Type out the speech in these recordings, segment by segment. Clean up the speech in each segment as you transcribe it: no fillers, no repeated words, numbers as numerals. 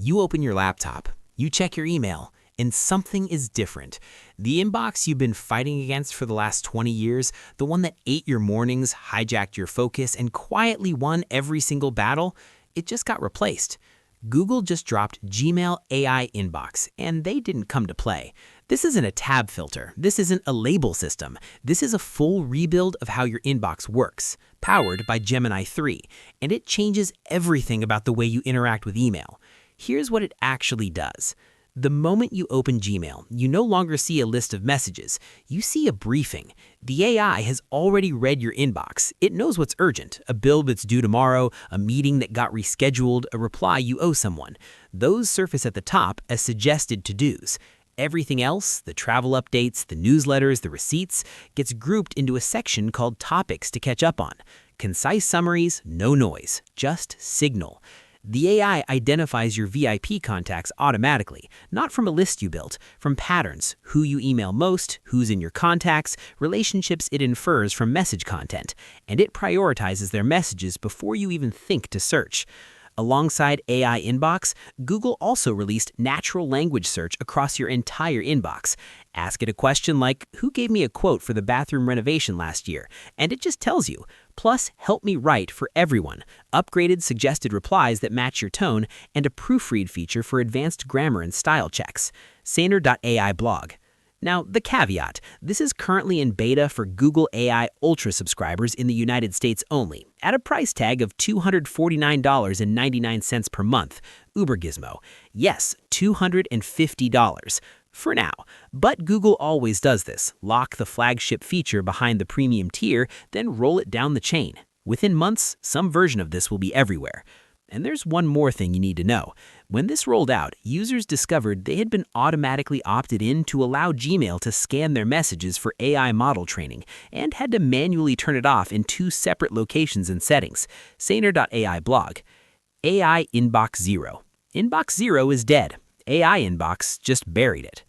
You open your laptop, you check your email, and something is different. The inbox you've been fighting against for the last 20 years, the one that ate your mornings, hijacked your focus, and quietly won every single battle, it just got replaced. Google just dropped Gmail AI Inbox, and they didn't come to play. This isn't a tab filter. This isn't a label system. This is a full rebuild of how your inbox works, powered by Gemini 3, and it changes everything about the way you interact with email. Here's what it actually does. The moment you open Gmail, you no longer see a list of messages. You see a briefing. The AI has already read your inbox. It knows what's urgent, a bill that's due tomorrow, a meeting that got rescheduled, a reply you owe someone. Those surface at the top as suggested to-dos. Everything else, the travel updates, the newsletters, the receipts, gets grouped into a section called topics to catch up on. Concise summaries, no noise, just signal. The AI identifies your VIP contacts automatically, not from a list you built, from patterns, who you email most, who's in your contacts, relationships it infers from message content, and it prioritizes their messages before you even think to search. Alongside AI Inbox, Google also released natural language search across your entire inbox. Ask it a question like, who gave me a quote for the bathroom renovation last year? And it just tells you. Plus, help me write for everyone, upgraded suggested replies that match your tone, and a proofread feature for advanced grammar and style checks. Saner.ai blog. Now, the caveat, this is currently in beta for Google AI Ultra subscribers in the United States only, at a price tag of $249.99 per month. Ubergizmo. Yes, $250. For now. But Google always does this. Lock the flagship feature behind the premium tier, then roll it down the chain. Within months, some version of this will be everywhere. And there's one more thing you need to know. When this rolled out, users discovered they had been automatically opted in to allow Gmail to scan their messages for AI model training and had to manually turn it off in 2 separate locations and settings. Saner.ai blog. AI Inbox 0. Inbox 0 is dead. AI Inbox just buried it.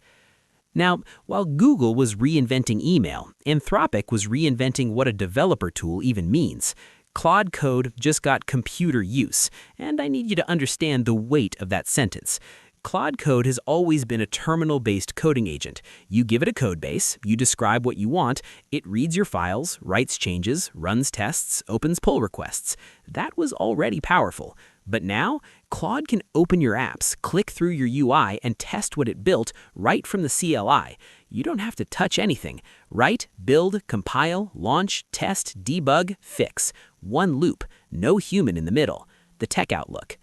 Now, while Google was reinventing email, Anthropic was reinventing what a developer tool even means. Claude Code just got computer use, and I need you to understand the weight of that sentence. Claude Code has always been a terminal-based coding agent. You give it a code base, you describe what you want, it reads your files, writes changes, runs tests, opens pull requests. That was already powerful. But now, Claude can open your apps, click through your UI, and test what it built right from the CLI. You don't have to touch anything. Write, build, compile, launch, test, debug, fix. One loop, no human in the middle. The tech outlook.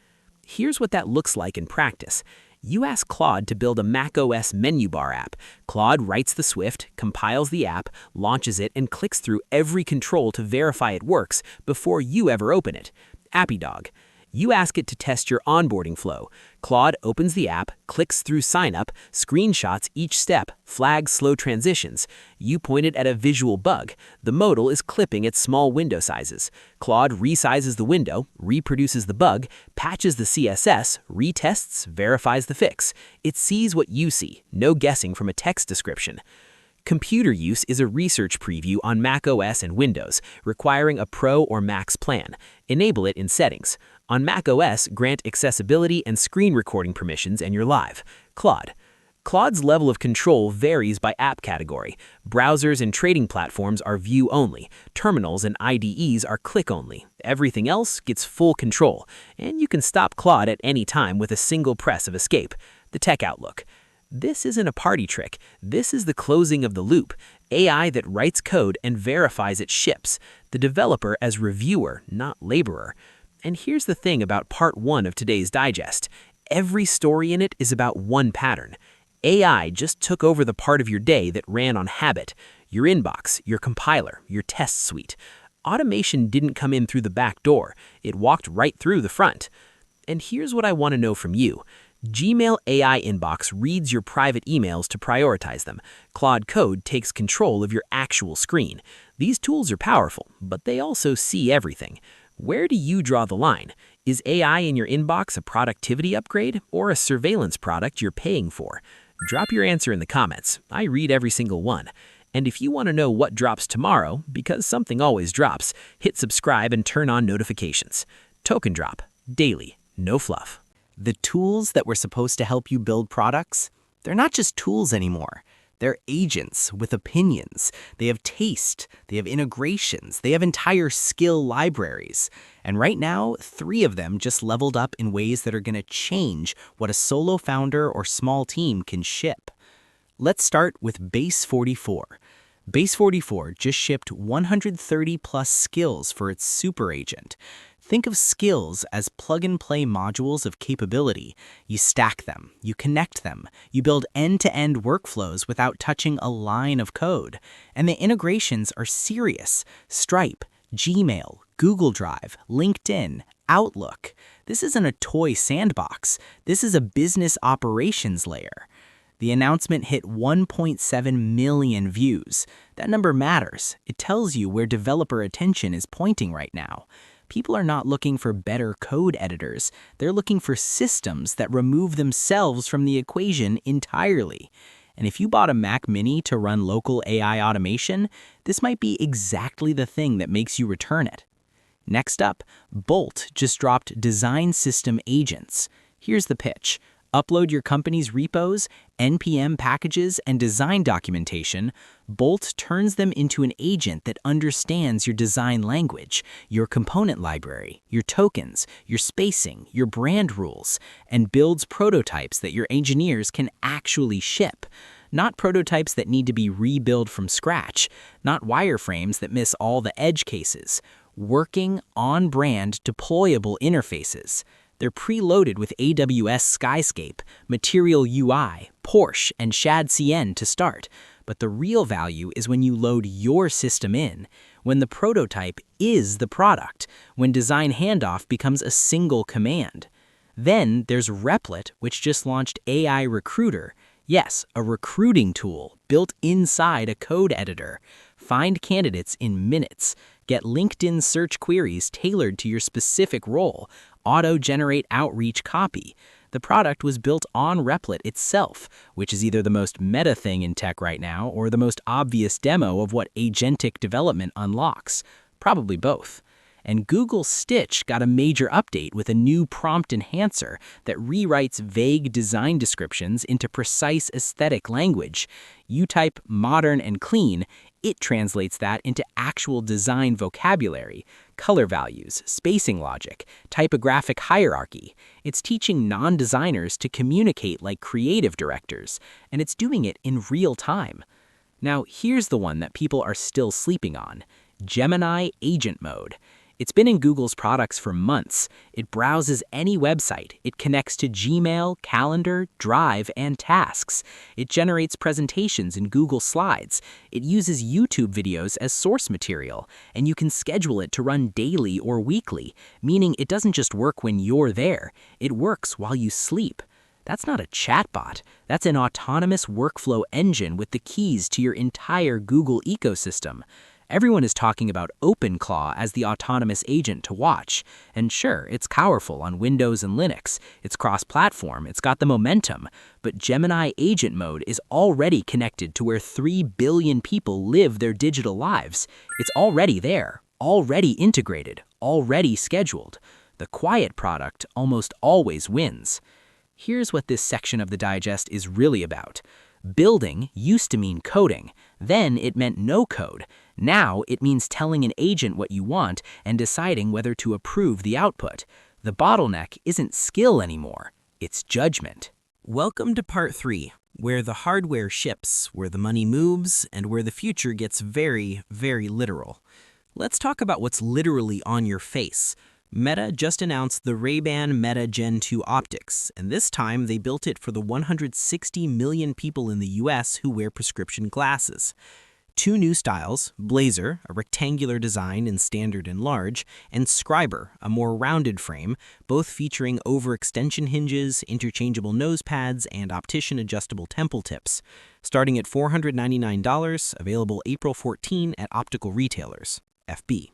Here's what that looks like in practice. You ask Claude to build a macOS menu bar app. Claude writes the Swift, compiles the app, launches it, and clicks through every control to verify it works before you ever open it. AppyDog. You ask it to test your onboarding flow. Claude opens the app, clicks through sign up, screenshots each step, flags slow transitions. You point it at a visual bug. The modal is clipping at small window sizes. Claude resizes the window, reproduces the bug, patches the CSS, retests, verifies the fix. It sees what you see, no guessing from a text description. Computer Use is a research preview on macOS and Windows, requiring a Pro or Max plan. Enable it in Settings. On macOS, grant accessibility and screen recording permissions and you're live. Claude. Claude's level of control varies by app category. Browsers and trading platforms are view-only. Terminals and IDEs are click-only. Everything else gets full control. And you can stop Claude at any time with a single press of escape. The tech outlook. This isn't a party trick. This is the closing of the loop. AI that writes code and verifies it ships. The developer as reviewer, not laborer. And here's the thing about part 1 of today's digest. Every story in it is about one pattern. AI just took over the part of your day that ran on habit. Your inbox, your compiler, your test suite. Automation didn't come in through the back door. It walked right through the front. And here's what I want to know from you. Gmail AI Inbox reads your private emails to prioritize them. Claude Code takes control of your actual screen. These tools are powerful, but they also see everything. Where do you draw the line? Is AI in your inbox a productivity upgrade or a surveillance product you're paying for? Drop your answer in the comments. I read every single one. And if you want to know what drops tomorrow, because something always drops, hit subscribe and turn on notifications. Token drop. Daily. No fluff. The tools that were supposed to help you build products, they're not just tools anymore. They're agents with opinions. They have taste, they have integrations, they have entire skill libraries. And right now, 3 of them just leveled up in ways that are going to change what a solo founder or small team can ship. Let's start with Base 44. Base 44 just shipped 130 plus skills for its Superagent. Think of skills as plug-and-play modules of capability. You stack them, you connect them, you build end-to-end workflows without touching a line of code. And the integrations are serious. Stripe, Gmail, Google Drive, LinkedIn, Outlook. This isn't a toy sandbox. This is a business operations layer. The announcement hit 1.7 million views. That number matters. It tells you where developer attention is pointing right now. People are not looking for better code editors. They're looking for systems that remove themselves from the equation entirely. And if you bought a Mac Mini to run local AI automation, this might be exactly the thing that makes you return it. Next up, Bolt just dropped Design System Agents. Here's the pitch. Upload your company's repos, NPM packages, and design documentation. Bolt turns them into an agent that understands your design language, your component library, your tokens, your spacing, your brand rules, and builds prototypes that your engineers can actually ship. Not prototypes that need to be rebuilt from scratch, not wireframes that miss all the edge cases. Working, on-brand, deployable interfaces. They're preloaded with AWS Skyscape, Material UI, Porsche, and ShadCN to start. But the real value is when you load your system in, when the prototype is the product, when design handoff becomes a single command. Then there's Replit, which just launched AI Recruiter. Yes, a recruiting tool built inside a code editor. Find candidates in minutes. Get LinkedIn search queries tailored to your specific role. Auto-generate outreach copy. The product was built on Replit itself, which is either the most meta thing in tech right now or the most obvious demo of what agentic development unlocks. Probably both. And Google Stitch got a major update with a new prompt enhancer that rewrites vague design descriptions into precise aesthetic language. You type modern and clean, it translates that into actual design vocabulary, color values, spacing logic, typographic hierarchy. It's teaching non-designers to communicate like creative directors, and it's doing it in real time. Now, here's the one that people are still sleeping on: Gemini Agent Mode. It's been in Google's products for months. It browses any website. It connects to Gmail, Calendar, Drive, and Tasks. It generates presentations in Google Slides. It uses YouTube videos as source material, and you can schedule it to run daily or weekly, meaning it doesn't just work when you're there. It works while you sleep. That's not a chatbot. That's an autonomous workflow engine with the keys to your entire Google ecosystem. Everyone is talking about OpenClaw as the autonomous agent to watch. And sure, it's powerful on Windows and Linux. It's cross-platform, it's got the momentum. But Gemini Agent Mode is already connected to where 3 billion people live their digital lives. It's already there, already integrated, already scheduled. The quiet product almost always wins. Here's what this section of the digest is really about. Building used to mean coding. Then it meant no code. Now it means telling an agent what you want and deciding whether to approve the output. The bottleneck isn't skill anymore. It's judgment. Welcome to part 3, where the hardware ships, where the money moves, and where the future gets very, very literal. Let's talk about what's literally on your face. Meta just announced the Ray-Ban Meta Gen 2 optics, and this time they built it for the 160 million people in the US who wear prescription glasses. 2 new styles, Blazer, a rectangular design in standard and large, and Scriber, a more rounded frame, both featuring overextension hinges, interchangeable nose pads, and optician-adjustable temple tips. Starting at $499, available April 14 at optical retailers, FB.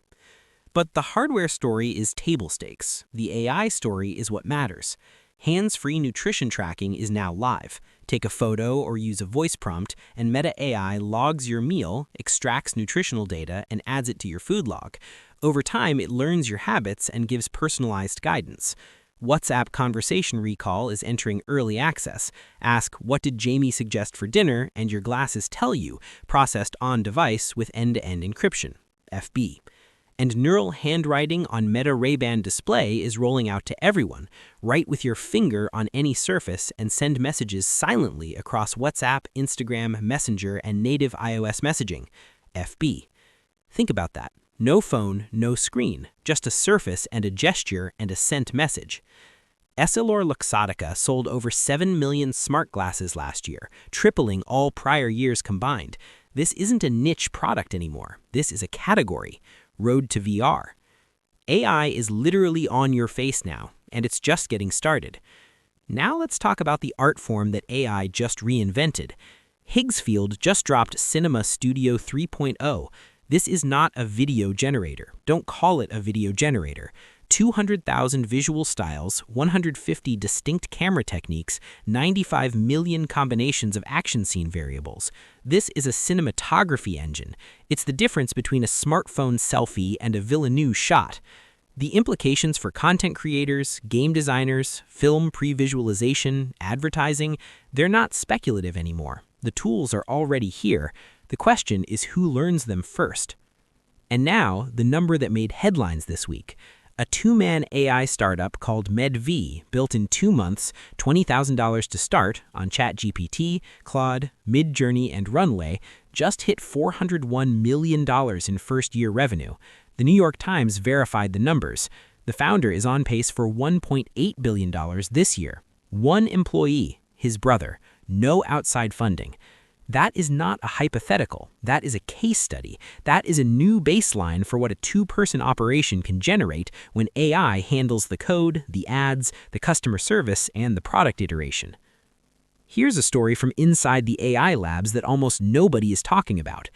But the hardware story is table stakes. The AI story is what matters. Hands-free nutrition tracking is now live. Take a photo or use a voice prompt, and Meta AI logs your meal, extracts nutritional data, and adds it to your food log. Over time, it learns your habits and gives personalized guidance. WhatsApp Conversation Recall is entering early access. Ask, "What did Jamie suggest for dinner?" and your glasses tell you, processed on-device with end-to-end encryption. FB. And neural handwriting on Meta Ray-Ban display is rolling out to everyone. Write with your finger on any surface and send messages silently across WhatsApp, Instagram, Messenger, and native iOS messaging. FB. Think about that. No phone, no screen, just a surface and a gesture and a sent message. EssilorLuxottica sold over 7 million smart glasses last year, tripling all prior years combined. This isn't a niche product anymore. This is a category. Road to VR. AI is literally on your face now, and it's just getting started. Now let's talk about the art form that AI just reinvented. Higgsfield just dropped Cinema Studio 3.0. This is not a video generator. Don't call it a video generator. 200,000 visual styles, 150 distinct camera techniques, 95 million combinations of action scene variables. This is a cinematography engine. It's the difference between a smartphone selfie and a Villeneuve shot. The implications for content creators, game designers, film pre-visualization, advertising, they're not speculative anymore. The tools are already here. The question is who learns them first. And now, the number that made headlines this week. A two-man AI startup called MedV, built in 2 months, $20,000 to start, on ChatGPT, Claude, Midjourney, and Runway, just hit $401 million in first-year revenue. The New York Times verified the numbers. The founder is on pace for $1.8 billion this year. One employee, his brother, no outside funding. That is not a hypothetical. That is a case study. That is a new baseline for what a two-person operation can generate when AI handles the code, the ads, the customer service, and the product iteration. Here's a story from inside the AI labs that almost nobody is talking about.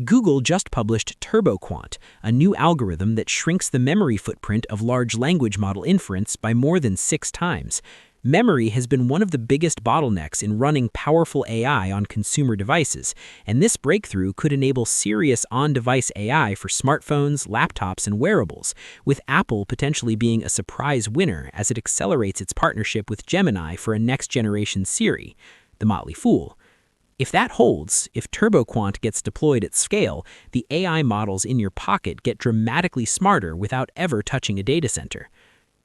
Google just published TurboQuant, a new algorithm that shrinks the memory footprint of large language model inference by more than 6 times. Memory has been one of the biggest bottlenecks in running powerful AI on consumer devices, and this breakthrough could enable serious on-device AI for smartphones, laptops, and wearables, with Apple potentially being a surprise winner as it accelerates its partnership with Gemini for a next-generation Siri, the Motley Fool. If that holds, if TurboQuant gets deployed at scale, the AI models in your pocket get dramatically smarter without ever touching a data center.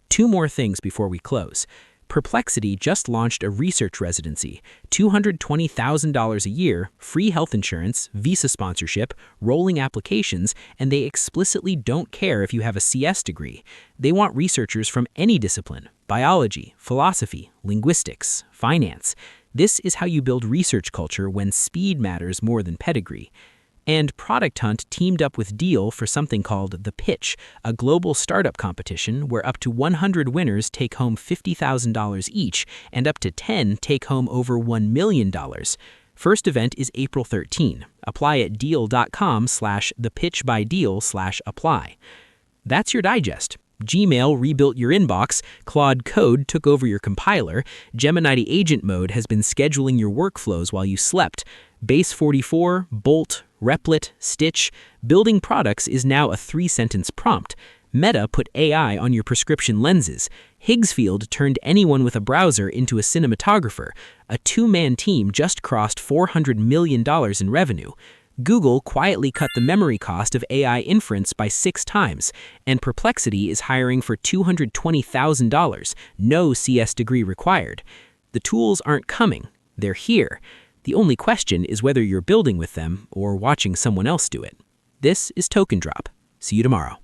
2 more things before we close. Perplexity just launched a research residency, $220,000 a year, free health insurance, visa sponsorship, rolling applications, and they explicitly don't care if you have a CS degree. They want researchers from any discipline: biology, philosophy, linguistics, finance. This is how you build research culture when speed matters more than pedigree. And Product Hunt teamed up with Deel for something called The Pitch, a global startup competition where up to 100 winners take home $50,000 each and up to 10 take home over $1 million. First event is April 13. Apply at deel.com/thepitchbydeel/apply. That's your digest. Gmail rebuilt your inbox, Claude Code took over your compiler, Gemini Agent Mode has been scheduling your workflows while you slept, Base 44, Bolt, Replit, Stitch, building products is now a 3-sentence prompt. Meta put AI on your prescription lenses. Higgsfield turned anyone with a browser into a cinematographer. A 2-man team just crossed $400 million in revenue. Google quietly cut the memory cost of AI inference by 6 times, and Perplexity is hiring for $220,000, no CS degree required. The tools aren't coming, they're here. The only question is whether you're building with them or watching someone else do it. This is Token Drop. See you tomorrow.